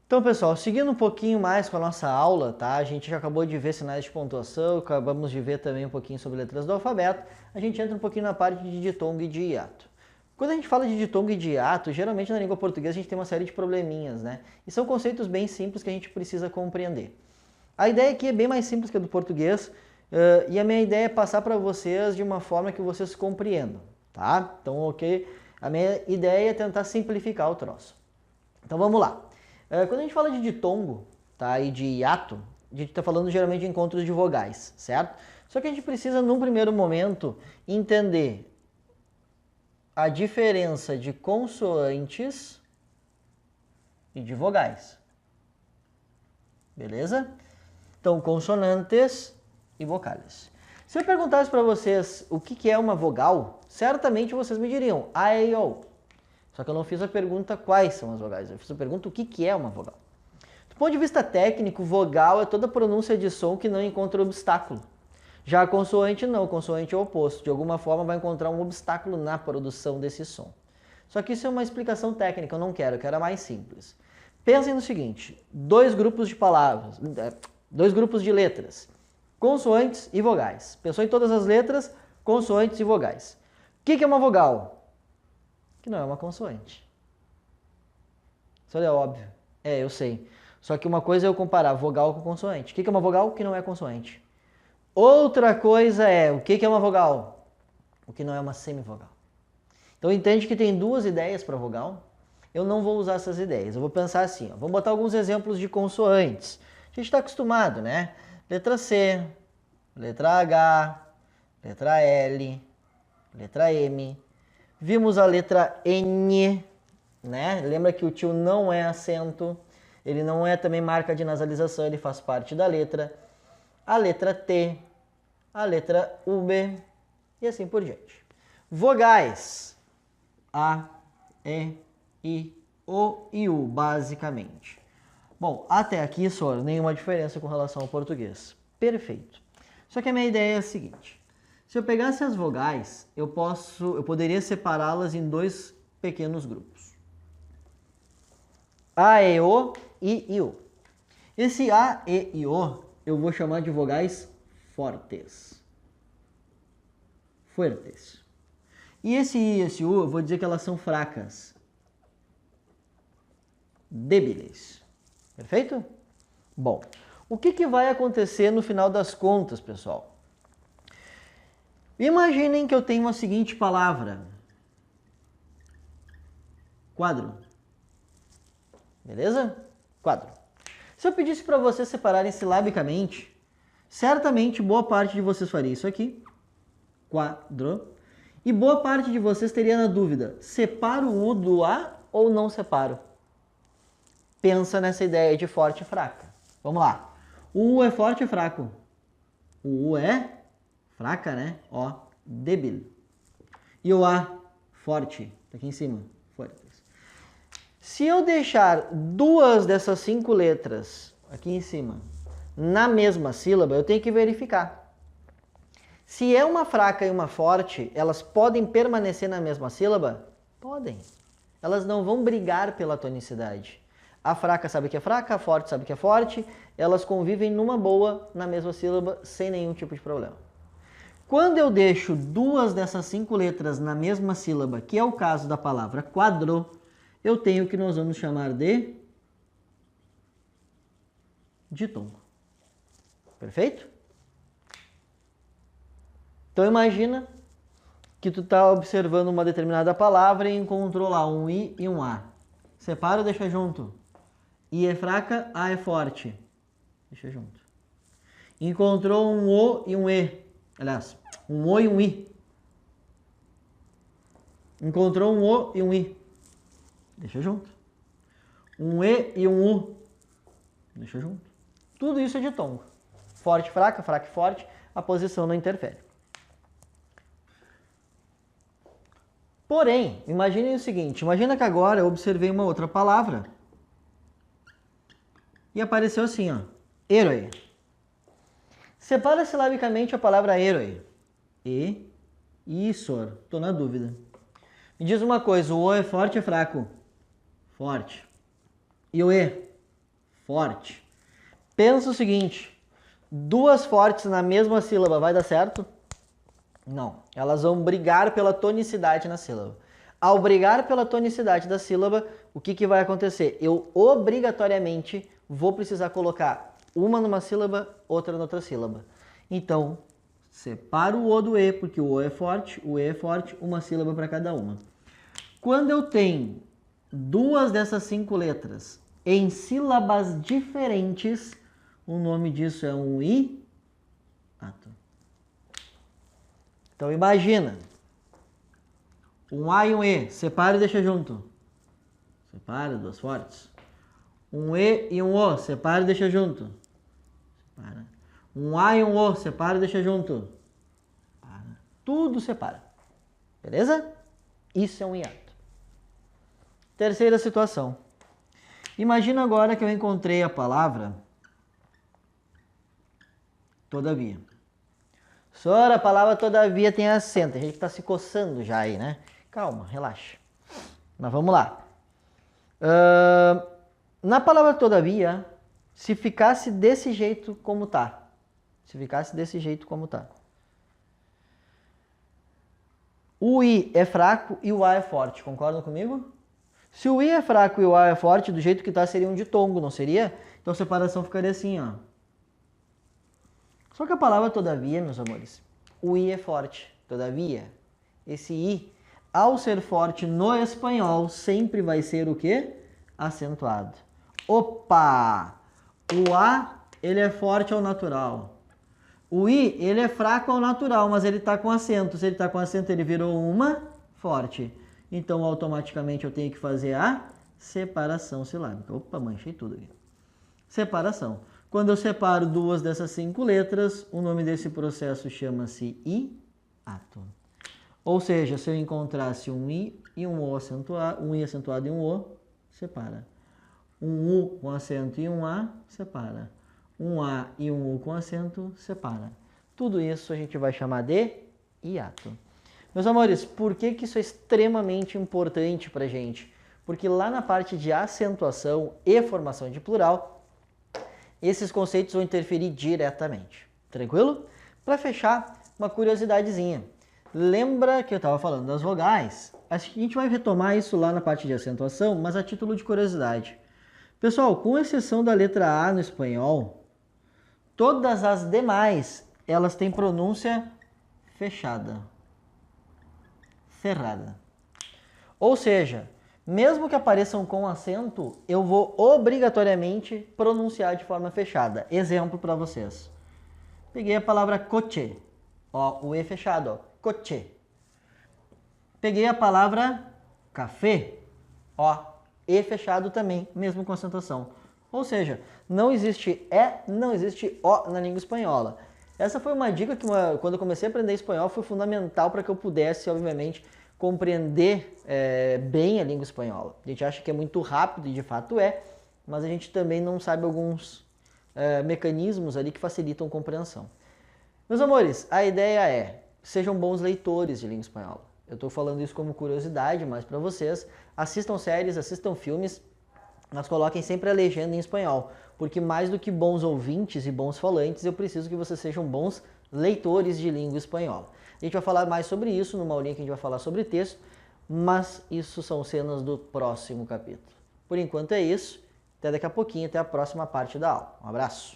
Então, pessoal, seguindo um pouquinho mais com a nossa aula, tá? A gente já acabou de ver sinais de pontuação, acabamos de ver também um pouquinho sobre letras do alfabeto. A gente entra um pouquinho na parte de ditongo e de hiato. Quando a gente fala de ditongo e de hiato, geralmente na língua portuguesa a gente tem uma série de probleminhas, né? E são conceitos bem simples que a gente precisa compreender. A ideia aqui é bem mais simples que a do português, e a minha ideia é passar para vocês de uma forma que vocês compreendam, tá? Então, ok? A minha ideia é tentar simplificar o troço. Então, vamos lá. Quando a gente fala de ditongo, tá, e de hiato, a gente está falando geralmente de encontros de vogais, certo? Só que a gente precisa, num primeiro momento, entender a diferença de consoantes e de vogais. Beleza? Então, consonantes e vocais. Se eu perguntasse para vocês o que é uma vogal, certamente vocês me diriam A, E, I, O. Só que eu não fiz a pergunta quais são as vogais, eu fiz a pergunta o que é uma vogal. Do ponto de vista técnico, vogal é toda pronúncia de som que não encontra obstáculo. Já a consoante não, consoante é o oposto, de alguma forma vai encontrar um obstáculo na produção desse som. Só que isso é uma explicação técnica, eu não quero, eu quero a mais simples. Pensem no seguinte, dois grupos de palavras, dois grupos de letras, consoantes e vogais. Pensou em todas as letras, consoantes e vogais. O que é uma vogal? Que não é uma consoante. Isso é óbvio. É, eu sei. Só que uma coisa é eu comparar vogal com consoante. O que é uma vogal? Que não é consoante. Outra coisa é, o que é uma vogal? O que não é uma semivogal. Então entende que tem duas ideias para vogal? Eu não vou usar essas ideias. Eu vou pensar assim, ó. Vamos botar alguns exemplos de consoantes. A gente está acostumado, né? Letra C, letra H, letra L, letra M. Vimos a letra N, né? Lembra que o tio não é acento, ele não é também marca de nasalização, ele faz parte da letra. A letra T, a letra UB e assim por diante. Vogais. A, E, I, O e U, basicamente. Bom, até aqui só nenhuma diferença com relação ao português. Perfeito. Só que a minha ideia é a seguinte. Se eu pegasse as vogais, eu poderia separá-las em dois pequenos grupos. A, E, O e I, U. Esse A, E e O eu vou chamar de vogais fortes. Fuertes. E esse I e esse U eu vou dizer que elas são fracas. Débiles. Perfeito? Bom, o que vai acontecer no final das contas, pessoal? Imaginem que eu tenho a seguinte palavra. Quadro. Beleza? Quadro. Se eu pedisse para vocês separarem silabicamente, certamente boa parte de vocês faria isso aqui. Quadro. E boa parte de vocês teria na dúvida, separo o U do A ou não separo? Pensa nessa ideia de forte e fraca. Vamos lá. O U é forte ou fraco? O U é fraca, né? Ó, débil. E o A, forte. Tá aqui em cima. Fortes. Se eu deixar duas dessas 5 letras aqui em cima na mesma sílaba, eu tenho que verificar. Se é uma fraca e uma forte, elas podem permanecer na mesma sílaba? Podem. Elas não vão brigar pela tonicidade. A fraca sabe que é fraca, a forte sabe que é forte, elas convivem numa boa na mesma sílaba sem nenhum tipo de problema. Quando eu deixo duas dessas 5 letras na mesma sílaba, que é o caso da palavra quadro, eu tenho o que nós vamos chamar de ditongo. Perfeito? Então imagina que tu está observando uma determinada palavra e encontrou lá um I e um A. Separa ou deixa junto? I é fraca, A é forte. Deixa junto. Encontrou um O e um E. Aliás, um O e um I. Encontrou um O e um I. Deixa junto. Um E e um U. Deixa junto. Tudo isso é ditongo. Forte, fraca, fraca e forte. A posição não interfere. Porém, imaginem o seguinte. Imagina que agora eu observei uma outra palavra. E apareceu assim, ó. Herói. Separa silabicamente a palavra herói. E sor. Tô na dúvida. Me diz uma coisa, o O é forte ou fraco? Forte. E o E? forte. Pensa o seguinte, duas fortes na mesma sílaba vai dar certo? Não, elas vão brigar pela tonicidade na sílaba. Ao brigar pela tonicidade da sílaba, o que vai acontecer? Eu obrigatoriamente vou precisar colocar uma numa sílaba, outra na outra sílaba. Então, separo o O do E, porque o O é forte, o E é forte, uma sílaba para cada uma. Quando eu tenho duas dessas 5 letras em sílabas diferentes, o nome disso é um hiato. Então imagina, um A e um E, separa e deixa junto. Separa, duas fortes. Um E e um O, separa e deixa junto. Separa. Um A e um O, separa e deixa junto. Separa. Tudo separa. Beleza? Isso é um hiato. Terceira situação. Imagina agora que eu encontrei a palavra todavia. Senhora, a palavra todavia tem acento. A gente está se coçando já aí, né? Calma, relaxa. Mas vamos lá. Na palavra todavia, se ficasse desse jeito como tá. Se ficasse desse jeito como tá. O I é fraco e o A é forte. Concordam comigo? Se o I é fraco e o A é forte, do jeito que tá, seria um ditongo, não seria? Então a separação ficaria assim, ó. Só que a palavra todavia, meus amores, o I é forte. Todavia, esse I, ao ser forte no espanhol, sempre vai ser o quê? Acentuado. Opa! O A, ele é forte ao natural. O I, ele é fraco ao natural, mas ele está com acento. Se ele está com acento, ele virou uma forte. Então, automaticamente, eu tenho que fazer a separação silábica. Opa, manchei tudo aqui. Separação. Quando eu separo duas dessas 5 letras, o nome desse processo chama-se hiato. Ou seja, se eu encontrasse um I e um O acentuado, um I acentuado e um O, separa. Um U com acento e um A, separa. Um A e um U com acento, separa. Tudo isso a gente vai chamar de hiato. Meus amores, por que isso é extremamente importante para a gente? Porque lá na parte de acentuação e formação de plural, esses conceitos vão interferir diretamente. Tranquilo? Para fechar, uma curiosidadezinha. Lembra que eu estava falando das vogais? Acho que a gente vai retomar isso lá na parte de acentuação, mas a título de curiosidade. Pessoal, com exceção da letra A no espanhol, todas as demais, elas têm pronúncia fechada. Cerrada. Ou seja, mesmo que apareçam com acento, eu vou obrigatoriamente pronunciar de forma fechada. Exemplo para vocês. Peguei a palavra coche. Ó, o E fechado, ó. Coche. Peguei a palavra café. Ó, E fechado também, mesmo com acentuação. Ou seja, não existe E, não existe O na língua espanhola. Essa foi uma dica que, quando eu comecei a aprender espanhol, foi fundamental para que eu pudesse, obviamente, compreender bem a língua espanhola. A gente acha que é muito rápido, e de fato é, mas a gente também não sabe alguns mecanismos ali que facilitam a compreensão. Meus amores, a ideia é, sejam bons leitores de língua espanhola. Eu estou falando isso como curiosidade, mas para vocês, assistam séries, assistam filmes, mas coloquem sempre a legenda em espanhol, porque mais do que bons ouvintes e bons falantes, eu preciso que vocês sejam bons leitores de língua espanhola. A gente vai falar mais sobre isso numa aulinha que a gente vai falar sobre texto, mas isso são cenas do próximo capítulo. Por enquanto é isso, até daqui a pouquinho, até a próxima parte da aula. Um abraço!